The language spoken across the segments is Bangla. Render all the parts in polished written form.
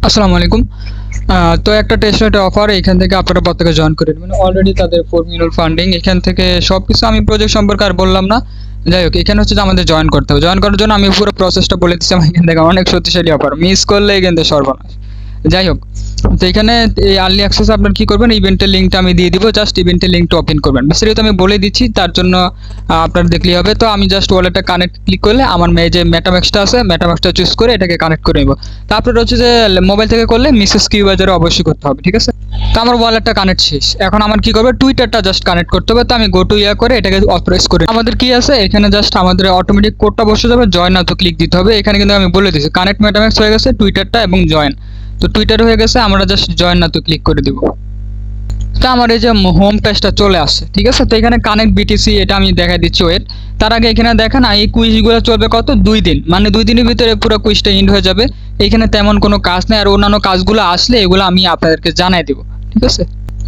আসসালামু আলাইকুম। তো একটা টেস্টনেট অফার এখান থেকে আপনারা প্রত্যেকে জয়েন করে নেবেন। অলরেডি তাদের 4 মিলিয়ন ফান্ডিং এখান থেকে সবকিছু আমি প্রজেক্ট সম্পর্কে আর বললাম না। যাই হোক এখানে হচ্ছে যে আমাদের জয়েন করতে হবে। জয়েন করার জন্য আমি পুরো প্রসেসটা বলে দিচ্ছি। আমার এখান থেকে অনেক শক্তিশালী অফার। মিস করলে কিন্তু সর্বনাশ। যাই হোক, তো এখানে এই আর্লি অ্যাক্সেস আপনার কি করবেন, ইভেন্টের লিঙ্কটা আমি দিয়ে দিব। জাস্ট ইভেন্টের লিঙ্কটা ওপেন করবেন। বিস্তারিত আমি বলে দিচ্ছি, তার জন্য আপনার দেখলেই হবে। তো আমি জাস্ট ওয়ালেটটা কানেক্ট ক্লিক করলে আমার যে মেটাম্যাক্সটা আছে, মেটাম্যাক্সটা চুজ করে এটাকে কানেক্ট করে নেব। তারপর হচ্ছে যে মোবাইল থেকে করলে মিসেস কিউ বাজারে অবশ্যই করতে হবে, ঠিক আছে? তো আমার ওয়ালেটটা কানেক্ট শেষ। এখন আমার কি করবে, টুইটারটা জাস্ট কানেক্ট করতে হবে। তো আমি গো টু করে এটাকে অথরাইজ করে আমাদের কি আছে এখানে, জাস্ট আমাদের অটোমেটিক কোডটা বসে যাবে। জয়েন না তো ক্লিক দিতে হবে। এখানে কিন্তু আমি বলে দিচ্ছি কানেক্ট মেটাম্যাক্স হয়ে গেছে, টুইটারটা এবং জয়েন। তো টুইটার হয়ে গেছে, আমরা জাস্ট জয়েন না তো ক্লিক করে দিব। তো আমার এই যে হোম পেজটা চলে আসছে, ঠিক আছে? তো এখানে কানেক্ট বিটিসি এটা আমি দেখাই দিচ্ছি। ওয়েট, তার আগে এখানে দেখেন এই কুইজগুলো চলবে কত, 2 দিন, মানে 2 দিনের ভিতরে পুরো কুইজটা এন্ড হয়ে যাবে। এখানে তেমন কোনো কাজ নেই, আর অন্যান্য কাজগুলো আসলে এগুলো আমি আপনাদেরকে জানাই দেবো, ঠিক আছে?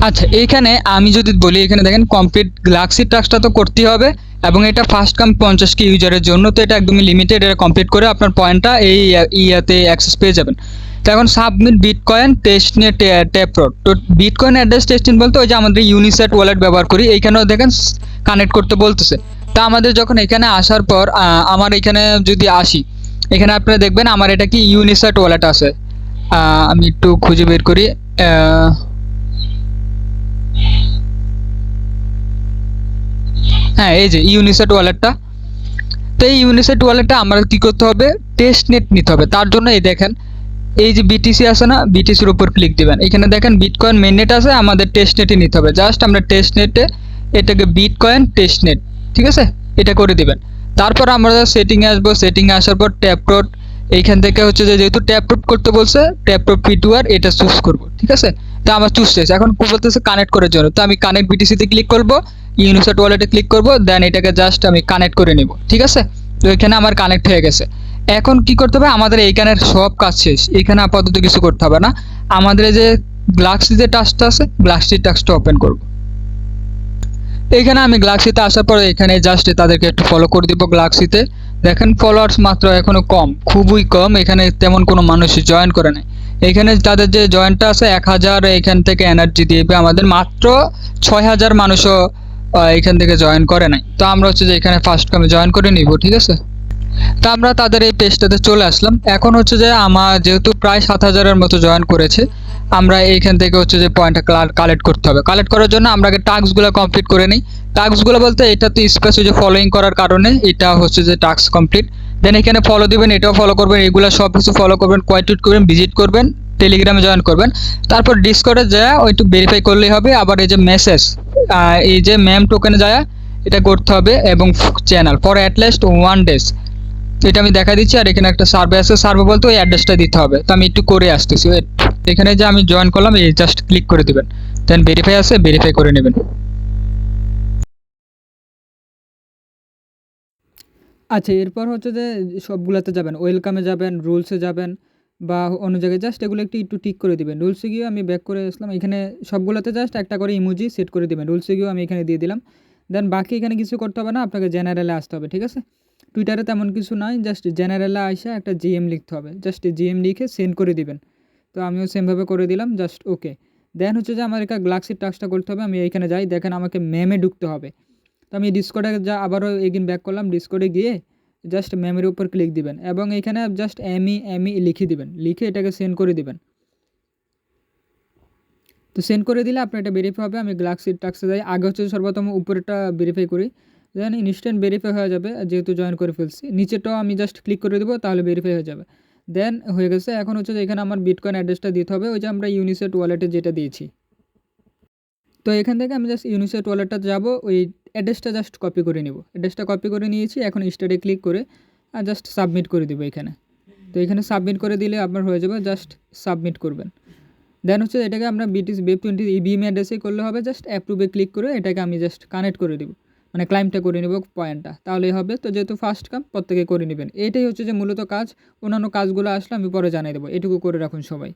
আচ্ছা, এইখানে আমি যদি বলি, এখানে দেখেন কমপ্লিট গ্যালাক্সি টাস্কটা তো করতেই হবে, এবং এটা ফার্স্ট কাম 50 কে ইউজারের জন্য। তো এটা একদমই লিমিটেড, এটা কমপ্লিট করে আপনার পয়েন্টটা এই ইয়াতে অ্যাক্সেস পেয়ে যাবেন। তো এখন সাবমিট বিটকয়েন টেস্টনেট ট্যাপ্রোড। তো বিটকয়েন অ্যাড্রেস টেস্টনেট বলতে ওই যে আমাদের ইউনিসেট ওয়ালেট ব্যবহার করি, এইখানেও দেখেন কানেক্ট করতে বলতেছে। তা আমাদের যখন এখানে আসার পর আমার এখানে যদি আসি, এখানে আপনারা দেখবেন আমার এটা কি ইউনিসেট ওয়ালেট আছে। আমি একটু খুঁজে বের করি। হ্যাঁ, এই যে ইউনিসেট ওয়ালেটটা। তো এই ইউনিসেট ওয়ালেটটা আমরা কি করতে হবে, টেস্টনেট নিতে হবে। তার জন্য এই দেখেন এই যে বিটিসি আছে না, বিটিসির উপর ক্লিক দিবেন। এখানে দেখেন বিটকয়েন মেইননেট আছে, আমাদের টেস্টনেটে নিতে হবে। জাস্ট আমরা টেস্টনেটে এটাকে বিটকয়েন টেস্টনেট, ঠিক আছে, এটা করে দিবেন। তারপর আমরা সেটিংয়ে আসবো। সেটিংয়ে আসার পর ট্যাপ্রোড, এইখান থেকে হচ্ছে যে যেহেতু ট্যাপ্রোড করতে বলছে, ট্যাপ্রোড পি2আর এটা চুজ করব, ঠিক আছে? তো আমার চুজ শেষ। এখন বলতেছে কানেক্ট করার জন্য। তো আমি কানেক্ট বিটিসিতে ক্লিক করব, ইউনিসেট ওয়ালেটে ক্লিক করব, দেন এটাকে জাস্ট আমি কানেক্ট করে নিব, ঠিক আছে? তো এখানে আমার কানেক্ট হয়ে গেছে। এখন কি করতে হবে, আমাদের এইখানের সব কাজ শেষ। এখানে আপাতত কিছু করতে হবে না। আমাদের যে গ্লাক্সি যে টাস্কটা আছে, গ্লাক্সি টাস্কটা ওপেন করব। এইখানে আমি গ্লাক্সিতে আসার পরে এখানে জাস্ট তাদেরকে একটু ফলো করে দিব। গ্লাক্সিতে দেখেন ফলোয়ার্স মাত্র এখনো কম, খুবই কম। এখানে তেমন কোনো মানুষ জয়েন করে নাই। এখানে তাদের যে জয়েন্টটা আছে 1000, এখান থেকে এনার্জি দিবে আমাদের। মাত্র 6000 মানুষও এখান থেকে জয়েন করে নাই। তো আমরা হচ্ছে যে এখানে ফার্স্ট কামে জয়েন করে নিব, ঠিক আছে? তা আমরা তাদের এই পেজটাতে চলে আসলাম। এখন হচ্ছে যে আমার যেহেতু প্রায় 7000-এর মতো জয়েন করেছে, আমরা এইখান থেকে হচ্ছে যে পয়েন্টটা কালেক্ট করতে হবে। কালেক্ট করার জন্য আমরা আগে টাস্কগুলো কমপ্লিট করে নিই। টাস্কগুলো বলতে এটা তো স্পেস যে ফলোইং করার কারণে এটা হচ্ছে যে টাস্ক কমপ্লিট। দেন এখানে ফলো দিবেন, এটাও ফলো করবেন, এগুলো সব কিছু ফলো করবেন, কোয়াইটুইট করবেন, ভিজিট করবেন, টেলিগ্রামে জয়েন করবেন। তারপর ডিসকর্ডে যায় ওইটু ভেরিফাই করলেই হবে। আবার এই যে মেসেজ, এই যে ম্যাম টোকেনে যায় এটা করতে হবে, এবং চ্যানেল ফর অ্যাটলিস্ট 1 ডেজ, এটা আমি দেখা দিচ্ছি। আর এখানে একটা সার্ভে আছে, সার্ভে বলতে ওই অ্যাড্রেসটা দিতে হবে। তো আমি একটু করে আসতেছি। এখানে যে আমি জয়েন করলাম, এই জাস্ট ক্লিক করে দিবেন। দেন ভেরিফাই আছে, ভেরিফাই করে নেবেন। আচ্ছা, এরপর হচ্ছে যে সবগুলোতে যাবেন, ওয়েলকামে যাবেন, রুলসে যাবেন, বা অন্য জায়গায় জাস্ট এগুলো একটু টিক করে দিবেন। রুলসে গিয়ে আমি ব্যাক করে আসলাম। এখানে সবগুলোতে জাস্ট একটা করে ইমোজি সেট করে দিবেন। রুলসে গিয়েও আমি এখানে দিয়ে দিলাম। দেন বাকি এখানে কিছু করতে হবে না, আপনাকে জেনারেলে আসতে হবে, ঠিক আছে? টুইটারে তেমন কিছু নয়, জাস্ট জেনারেলে আসে একটা জিএম লিখতে হবে। জাস্ট জিএম লিখে সেন্ড করে দিবেন। তো আমিও সেমভাবে করে দিলাম, জাস্ট ওকে। দেন হচ্ছে যে আমার এখানে গ্লাক্সির টাস্কটা করতে হবে। আমি এইখানে যাই, দেখেন আমাকে ম্যামে ঢুকতে হবে। তো আমি ডিসকর্ডে আবারও এগিন ব্যাক করলাম। ডিসকর্ডে গিয়ে জাস্ট ম্যামের উপর ক্লিক দিবেন, এবং এখানে জাস্ট এমই লিখে দিবেন, লিখে এটাকে সেন্ড করে দিবেন। তো সেন্ড করে দিলে আপনার এটা ভেরিফাই হবে। আমি গ্লাক্সির টাস্কে যাই, আগে হচ্ছে সর্বপ্রথম উপরেরটা ভেরিফাই করি, দেন ইনস্ট্যান্ট ভেরিফাই হয়ে যাবে যেহেতু জয়েন করে ফেলছি। নিচেরটাও আমি জাস্ট ক্লিক করে দেবো, তাহলে ভেরিফাই হয়ে যাবে। দেন হয়ে গেছে। এখন হচ্ছে যে এখানে আমার বিটকয়েন অ্যাড্রেসটা দিতে হবে, ওই যে আমরা ইউনিসেট ওয়ালেটে যেটা দিয়েছি। তো এখান থেকে আমি জাস্ট ইউনিসেট ওয়ালেটটা যাব, ওই অ্যাড্রেসটা জাস্ট কপি করে নিব। অ্যাড্রেসটা কপি করে নিয়েছি। এখন স্টার্টে ক্লিক করে আর জাস্ট সাবমিট করে দেবো এখানে। তো এখানে সাবমিট করে দিলে আপনার হয়ে যাবে, জাস্ট সাবমিট করবেন। দেন হচ্ছে এটাকে আমরা বিটিসি ওয়েব20 ইভিএম অ্যাড্রেসেই করলে হবে। জাস্ট অ্যাপ্রুভে ক্লিক করে এটাকে আমি জাস্ট কানেক্ট করে দেবো, মানে ক্লাইমটা করে নেব পয়েন্টটা, তাহলেই হবে। তো যেহেতু ফার্স্ট কাম প্রত্যেকে করে নেবেন, এইটাই হচ্ছে যে মূলত কাজ। অন্যান্য কাজগুলো আসলে আমি পরে জানিয়ে দেবো। এটুকু করে রাখুন সবাই।